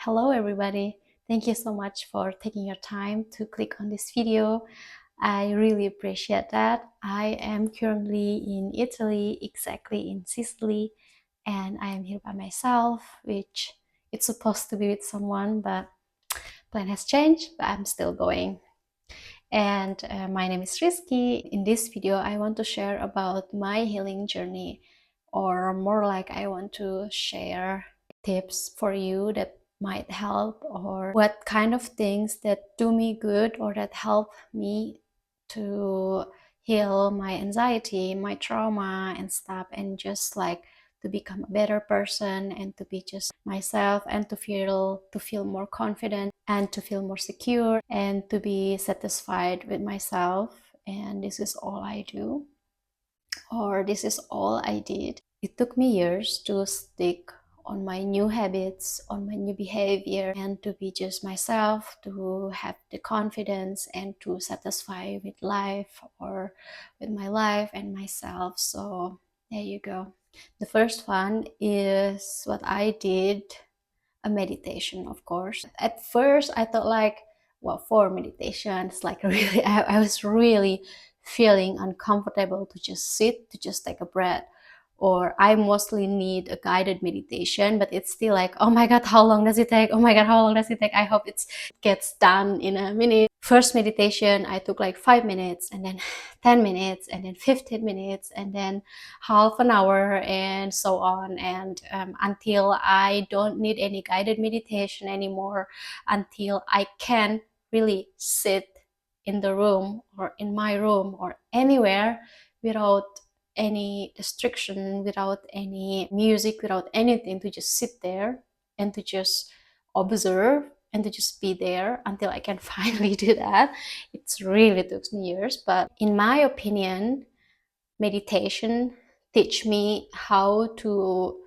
Hello everybody. Thank you so much for taking your time to click on this video. I really appreciate that. I am currently in Italy, exactly in Sicily, and I am here by myself, which it's supposed to be with someone, but plan has changed, but I'm still going. And my name is Rizky. In this video, I want to share about my healing journey, or more like I want to share tips for you that might help, or what kind of things that do me good or that help me to heal my anxiety, my trauma and stuff, and just like to become a better person and to be just myself and to feel more confident and to feel more secure and to be satisfied with myself. And this is all I do, or this is all I did. It took me years to stick on my new habits, on my new behavior, and to be just myself, to have the confidence and to satisfy with life or with my life and myself. So there you go. The first one is what I did, a meditation, of course. At first I thought like, well, for meditation, it's like really, I was really feeling uncomfortable to just sit, to just take a breath. Or I mostly need a guided meditation, but it's still like, oh my God, how long does it take? Oh my God, how long does it take? I hope it gets done in a minute. First meditation, I took like 5 minutes, and then 10 minutes, and then 15 minutes, and then half an hour, and so on. And until I don't need any guided meditation anymore, until I can really sit in the room or in my room or anywhere without any restriction, without any music, without anything, to just sit there and to just observe and to just be there until I can finally do that. It's really took me years, but in my opinion, meditation teach me how to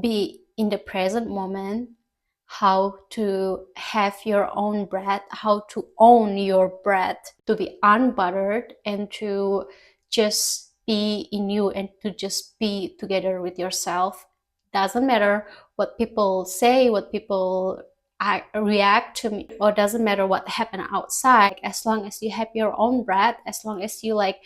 be in the present moment, how to have your own breath, how to own your breath, to be unbothered and to just be in you and to just be together with yourself. Doesn't matter what people say, what people react to me, or doesn't matter what happened outside, as long as you have your own breath, as long as you like,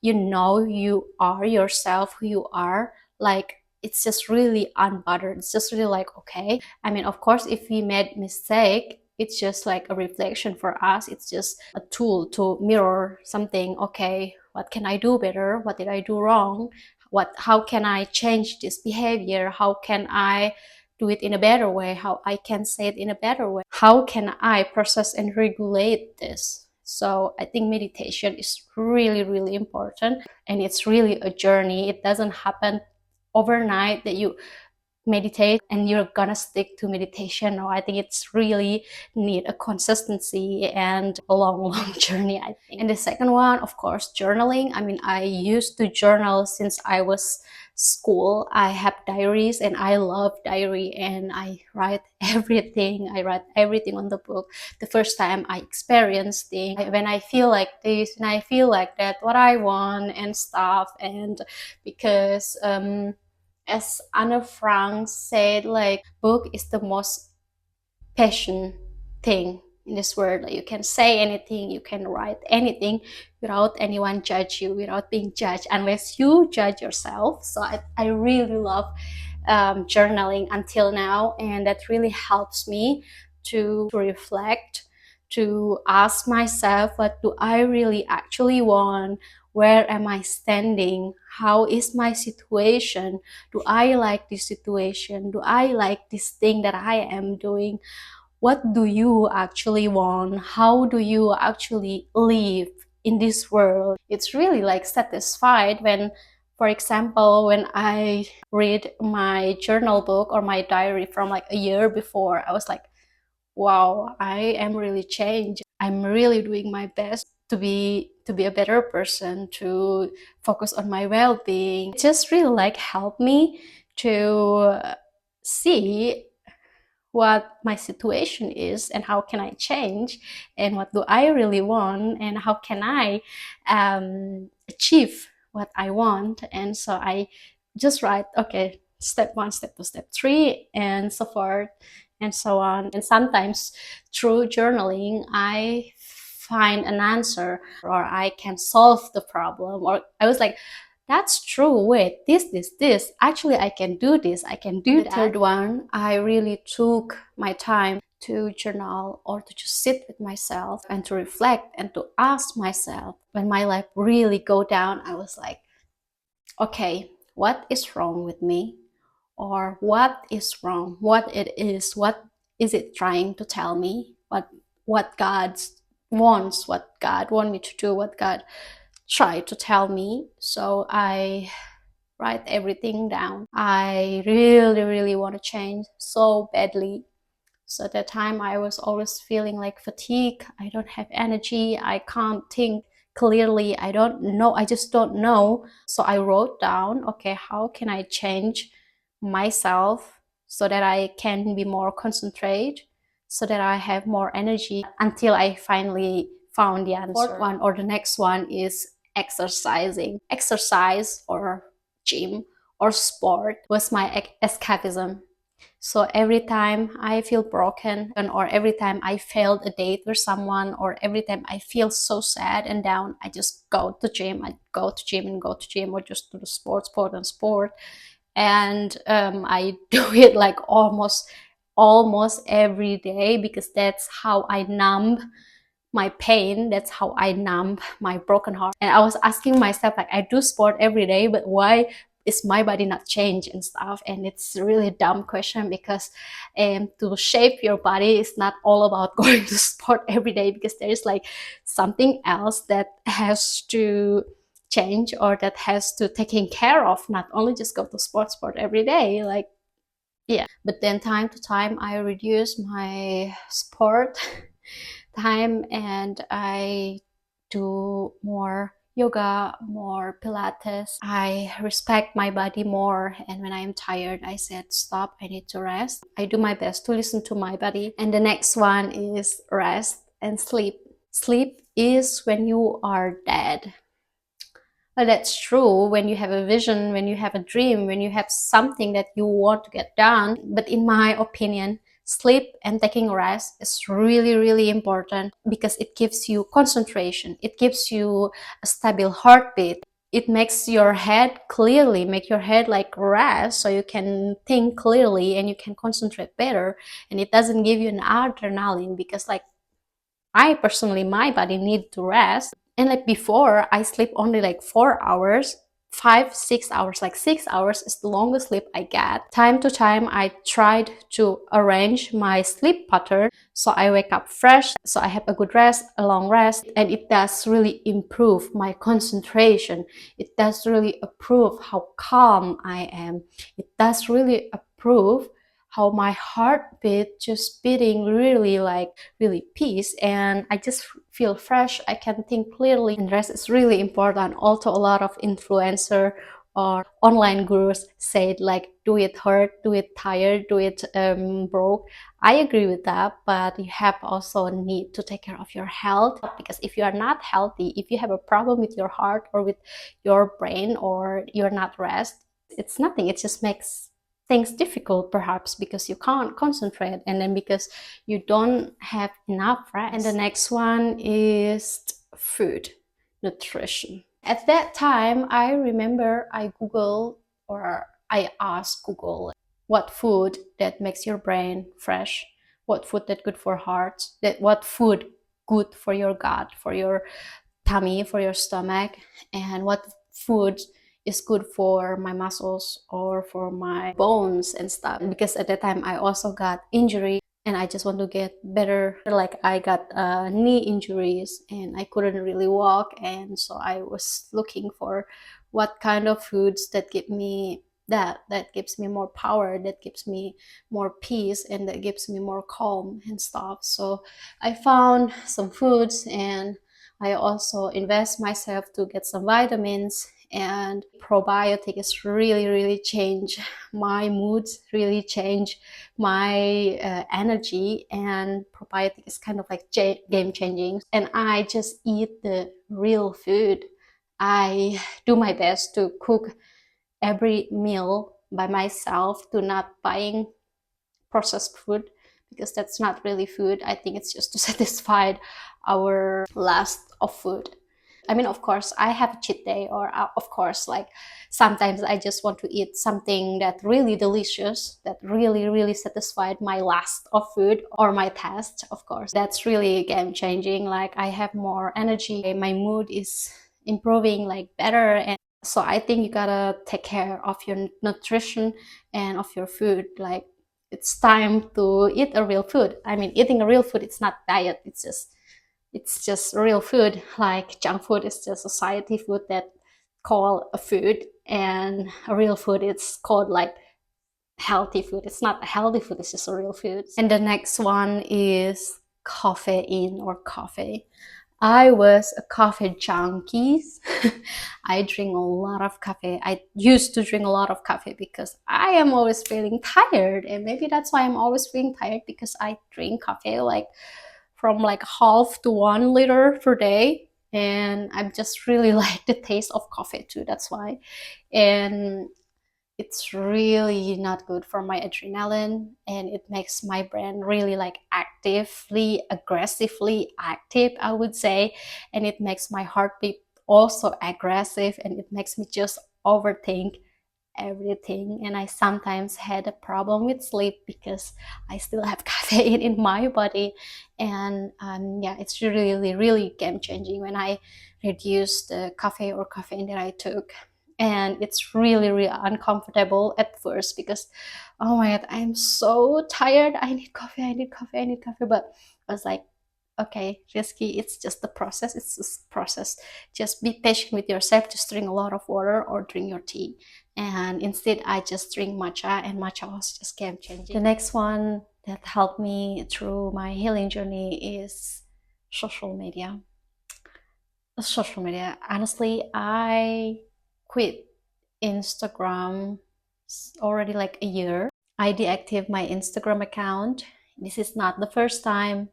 you know, you are yourself, who you are, like it's just really unbothered. It's just really like, okay, I mean, of course, if we made mistake, it's just like a reflection for us. It's just a tool to mirror something. Okay, what can I do better? What did I do wrong? How can I change this behavior? How can I do it in a better way? How I can say it in a better way? How can I process and regulate this? So I think meditation is really, really important, and it's really a journey. It doesn't happen overnight that you meditate and you're gonna stick to meditation. No, I think it's really need a consistency and a long journey, I think. And the second one, of course, journaling. I mean, I used to journal since I was school. I have diaries and I love diary, and I write everything. I write everything on the book. The first time I experienced things, when I feel like this and I feel like that, what I want and stuff. And because as Anne Frank said, like, book is the most passion thing in this world. Like, you can say anything, you can write anything without anyone judge you, without being judged, unless you judge yourself. So I really love journaling until now, and that really helps me to reflect, to ask myself, what do I really actually want? Where am I standing? How is my situation? Do I like this situation? Do I like this thing that I am doing? What do you actually want? How do you actually live in this world? It's really like satisfied when, for example, when I read my journal book or my diary from like a year before, I was like, wow, I am really changed. I'm really doing my best to be a better person, to focus on my well-being. It just really like helped me to see what my situation is and how can I change, and what do I really want, and how can I achieve what I want. And so I just write, okay, step 1, step 2, step 3, and so forth and so on. And sometimes through journaling, I find an answer, or I can solve the problem, or I was like, that's true, wait, this, actually I can do this, I can do that. The third one, I really took my time to journal, or to just sit with myself and to reflect and to ask myself, when my life really go down, I was like, okay, what is wrong with me? Or what is wrong? What it is? What is it trying to tell me? What God wants? What God want me to do? What God try to tell me? So I write everything down. I really, really want to change so badly. So at that time, I was always feeling like fatigue. I don't have energy. I can't think clearly. I don't know. I just don't know. So I wrote down, okay, how can I change myself so that I can be more concentrated, so that I have more energy, until I finally found the answer. Fourth one, or the next one, is exercising. Exercise or gym or sport was my escapism. So every time I feel broken, or every time I failed a date with someone, or every time I feel so sad and down, I just go to gym. I go to gym and go to gym, or just do the sport and sport. And I do it like almost every day, because that's how I numb my pain. That's how I numb my broken heart. And I was asking myself, like, I do sport every day, but why is my body not change and stuff? And it's a really dumb question, because to shape your body is not all about going to sport every day, because there is like something else that has to change, or that has to taken care of, not only just go to sport every day. Like, yeah. But then time to time I reduce my sport time, and I do more yoga, more pilates. I respect my body more, and when I am tired, I said stop, I need to rest. I do my best to listen to my body. And the next one is rest and sleep. Sleep is when you are dead. Well, that's true when you have a vision, when you have a dream, when you have something that you want to get done. But in my opinion, sleep and taking rest is really, really important, because it gives you concentration. It gives you a stable heartbeat. It makes your head clearly, make your head like rest, so you can think clearly and you can concentrate better. And it doesn't give you an adrenaline, because like I personally, my body need to rest. And like before, I sleep only like 4 hours, 5, 6 hours. Like 6 hours is the longest sleep I get. Time to time, I tried to arrange my sleep pattern so I wake up fresh, so I have a good rest, a long rest, and it does really improve my concentration. It does really improve how calm I am. It does really improve how my heartbeat just beating really like really peace, and I just feel fresh. I can think clearly, and rest is really important. Also, a lot of influencer or online gurus said like, do it hurt, do it tired, do it broke. I agree with that, but you have also need to take care of your health, because if you are not healthy, if you have a problem with your heart or with your brain, or you're not rest, it's nothing. It just makes things difficult, perhaps because you can't concentrate, and then because you don't have enough rest. And the next one is food, nutrition. At that time, I remember I Googled, or I asked Google, what food that makes your brain fresh, what food that good for heart, that what food good for your gut, for your tummy, for your stomach, and what food is good for my muscles or for my bones and stuff. Because at that time I also got injury, and I just want to get better. Like I got knee injuries and I couldn't really walk, and so I was looking for what kind of foods that give me that gives me more power, that gives me more peace, and that gives me more calm and stuff. So I found some foods, and I also invest myself to get some vitamins, and probiotic is really, really change my moods, really change my energy, and probiotic is kind of like game changing. And I just eat the real food. I do my best to cook every meal by myself to not buying processed food, because that's not really food. I think it's just to satisfy our lust of food. I mean, of course, I have a cheat day, or of course, like sometimes I just want to eat something that really delicious, that really, really satisfied my lust of food or my taste, of course. That's really game changing. Like I have more energy, my mood is improving like better. And so I think you gotta take care of your nutrition and of your food. Like it's time to eat a real food. I mean, eating a real food, it's not diet, it's just real food. Like junk food is just society food that call a food, and a real food it's called like healthy food. It's not a healthy food, it's just a real food. And the next one is coffeein or coffee. I was a coffee junkie. I drink a lot of coffee. I used to drink a lot of coffee because I am always feeling tired, and maybe that's why I'm always feeling tired, because I drink coffee like from like half to 1 liter per day, and I just really like the taste of coffee too. That's why. And it's really not good for my adrenaline, and it makes my brain really like actively aggressively active, I would say. And it makes my heartbeat also aggressive, and it makes me just overthink everything. And I sometimes had a problem with sleep because I still have caffeine in my body. And yeah, it's really, really game changing when I reduce the coffee or caffeine that I took. And it's really, really uncomfortable at first because, oh my God, I'm so tired. I need coffee, I need coffee, I need coffee. But I was like, okay, Rizky, it's just the process. It's just a process. Just be patient with yourself. Just drink a lot of water or drink your tea. And instead, I just drink matcha, and matcha was just game changing. The next one that helped me through my healing journey is social media. Social media. Honestly, I quit Instagram already like a year. I deactivated my Instagram account. This is not the first time.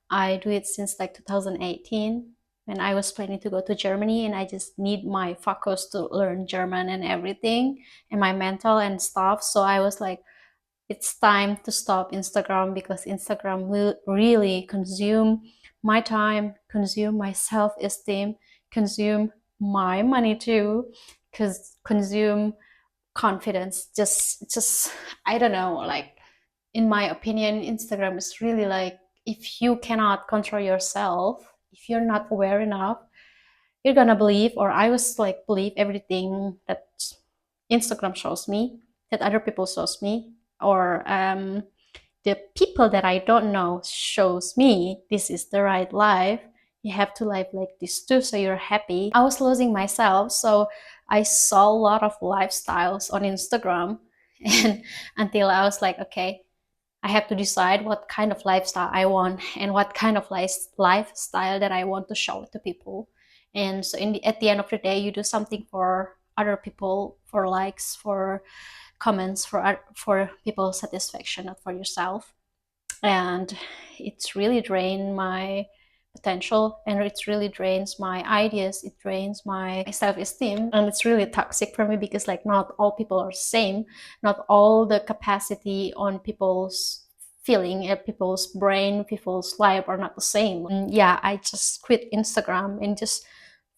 I do it since like 2018, when I was planning to go to Germany, and I just need my focus to learn German and everything, and my mental and stuff. So I was like, it's time to stop Instagram, because Instagram will really consume my time, consume my self-esteem, consume my money too, because consume confidence. Just I don't know, like in my opinion, Instagram is really like, if you cannot control yourself, if you're not aware enough, you're gonna believe, or I was like believe everything that Instagram shows me, that other people shows me, or the people that I don't know shows me this is the right life. You have to live like this too, so you're happy. I was losing myself, so I saw a lot of lifestyles on Instagram, and until I was like, okay, I have to decide what kind of lifestyle I want and what kind of lifestyle that I want to show to people. And so at the end of the day, you do something for other people, for likes, for comments, for people's satisfaction, not for yourself. And it's really drained my potential, and it really drains my ideas, it drains my self-esteem, and it's really toxic for me, because like not all people are the same, not all the capacity on people's feeling, people's brain, people's life are not the same. And yeah, I just quit Instagram and just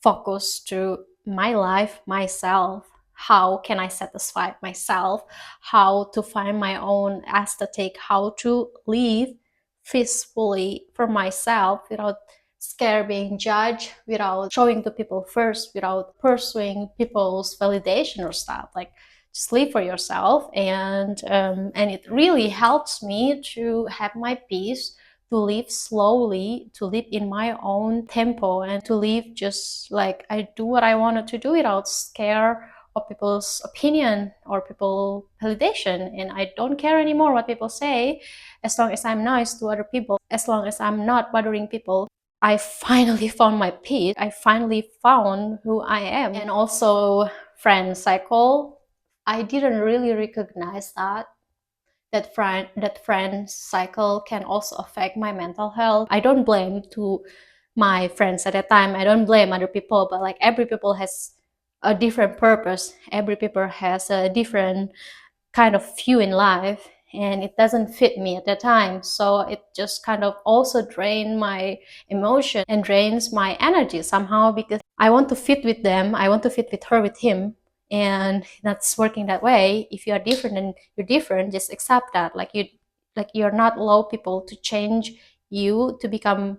focus to my life, myself. How can I satisfy myself? How to find my own aesthetic? How to live peacefully for myself without scare being judged, without showing to people first, without pursuing people's validation or stuff. Like just live for yourself, and it really helps me to have my peace, to live slowly, to live in my own tempo, and to live just like I do what I wanted to do without scare of people's opinion or people validation. And I don't care anymore what people say, as long as I'm nice to other people, as long as I'm not bothering people. I finally found my peace. I finally found who I am. And also friend cycle. I didn't really recognize that friend cycle can also affect my mental health. I don't blame to my friends at that time. I don't blame other people, but like every people has a different purpose. Every people has a different kind of view in life, and it doesn't fit me at that time. So it just kind of also drain my emotion and drains my energy somehow, because I want to fit with them. I want to fit with her, with him, and that's working that way. If you are different and you're different, just accept that. Like you're not allow people to change you to become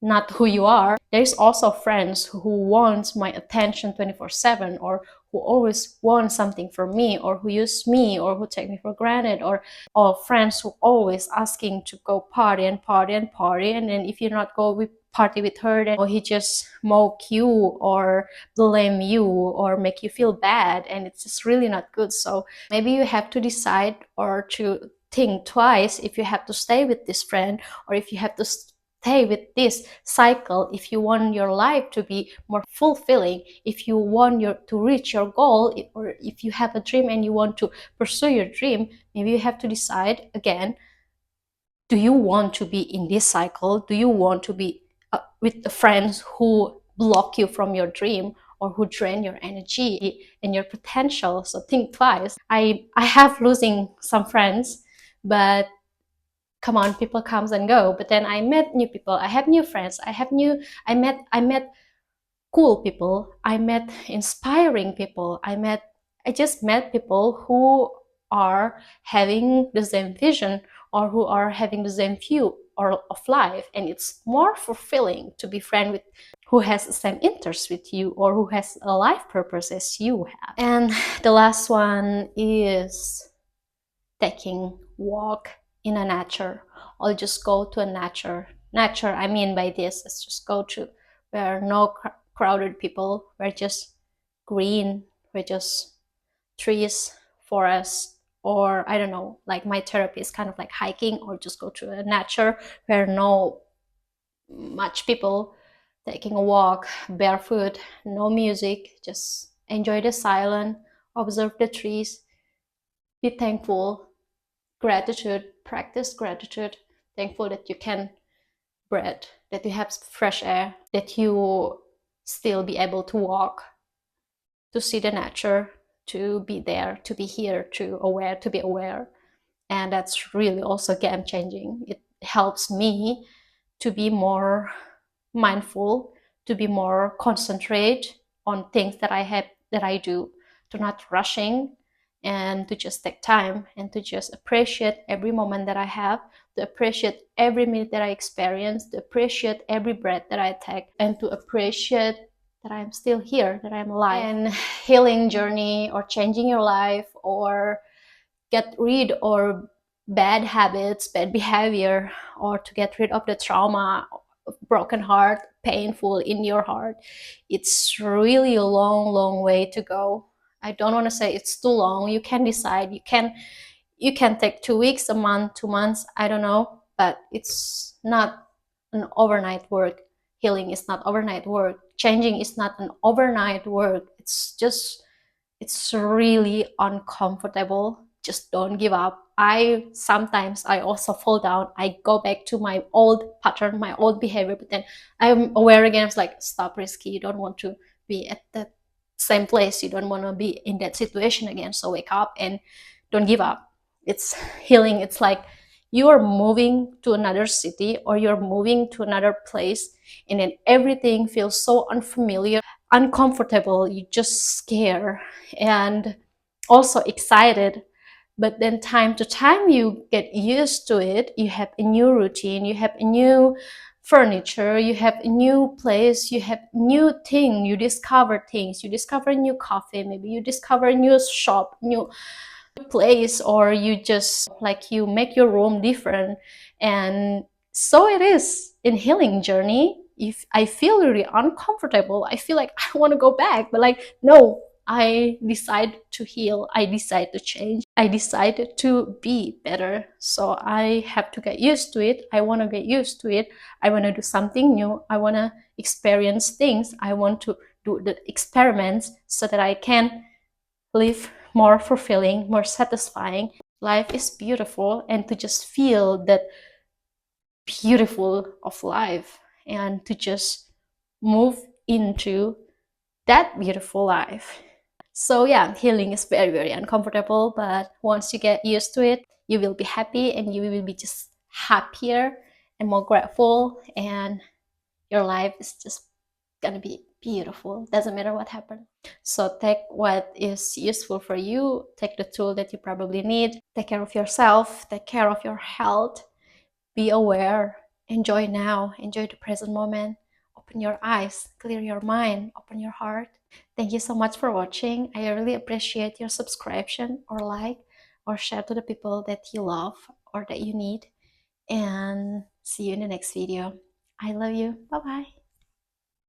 not who you are. There's also friends who wants my attention 24/7, or who always want something from me, or who use me, or who take me for granted, or friends who always asking to go party and party and party, and then if you not go with party with her, then or he just mock you or blame you or make you feel bad, and it's just really not good. So maybe you have to decide or to think twice if you have to stay with this friend, or if you have to stay with this cycle, if you want your life to be more fulfilling, if you want to reach your goal, or if you have a dream and you want to pursue your dream. Maybe you have to decide again, do you want to be in this cycle? Do you want to be with the friends who block you from your dream, or who drain your energy and your potential? So think twice. I have losing some friends, but come on, people comes and go. But then I met new people, I have new friends, I met cool people, I met inspiring people, I just met people who are having the same vision, or who are having the same view or of life. And it's more fulfilling to be friend with who has the same interests with you, or who has a life purpose as you have. And the last one is taking walk in a nature, or just go to a nature. I mean by this is just go to where no crowded people, where just green, where just trees, forest, or I don't know, like my therapy is kind of like hiking, or just go to a nature where no much people, taking a walk barefoot, no music, just enjoy the silence, observe the trees, be thankful, gratitude, practice gratitude, thankful that you can breathe, that you have fresh air, that you still be able to walk, to see the nature, to be there, to be here, to be aware. And that's really also game changing. It helps me to be more mindful, to be more concentrate on things that I do, to not rushing, and to just take time, and to just appreciate every moment that I have, to appreciate every minute that I experience, to appreciate every breath that I take, and to appreciate that I'm still here, that I'm alive. And healing journey, or changing your life, or get rid or bad habits, bad behavior, or to get rid of the trauma, broken heart, painful in your heart, it's really a long way to go. I don't want to say it's too long. You can decide. You can take 2 weeks, a month, 2 months, I don't know, but it's not an overnight work. Healing is not overnight work. Changing is not an overnight work. It's really uncomfortable. Just don't give up. I also fall down. I go back to my old pattern, my old behavior, but then I'm aware again. It's like, stop, Risky. You don't want to be at that same place. You don't want to be in that situation again. So wake up and don't give up. It's healing. It's like you are moving to another city, or you're moving to another place, and then everything feels so unfamiliar, uncomfortable. You just scare and also excited, but then time to time you get used to it. You have a new routine, you have a new furniture, you have a new place, you have new thing, you discover things, you discover a new coffee, maybe you discover a new shop, new place, or you just like you make your room different. And so it is in healing journey. If I feel really uncomfortable, I feel like I want to go back, but like, no, I decide to heal, I decide to change, I decided to be better. So I have to get used to it. I want to get used to it. I want to do something new. I want to experience things. I want to do the experiments so that I can live more fulfilling, more satisfying. Life is beautiful, and to just feel that beautiful of life, and to just move into that beautiful life. So yeah, healing is very, very uncomfortable, but once you get used to it, you will be happy and you will be just happier and more grateful, and your life is just gonna be beautiful. Doesn't matter what happened. So take what is useful for you, take the tool that you probably need, take care of yourself, take care of your health, be aware, enjoy now, enjoy the present moment, open your eyes, clear your mind, open your heart. Thank you so much for watching. I really appreciate your subscription or like or share to the people that you love or that you need. And see you in the next video. I love you. Bye bye.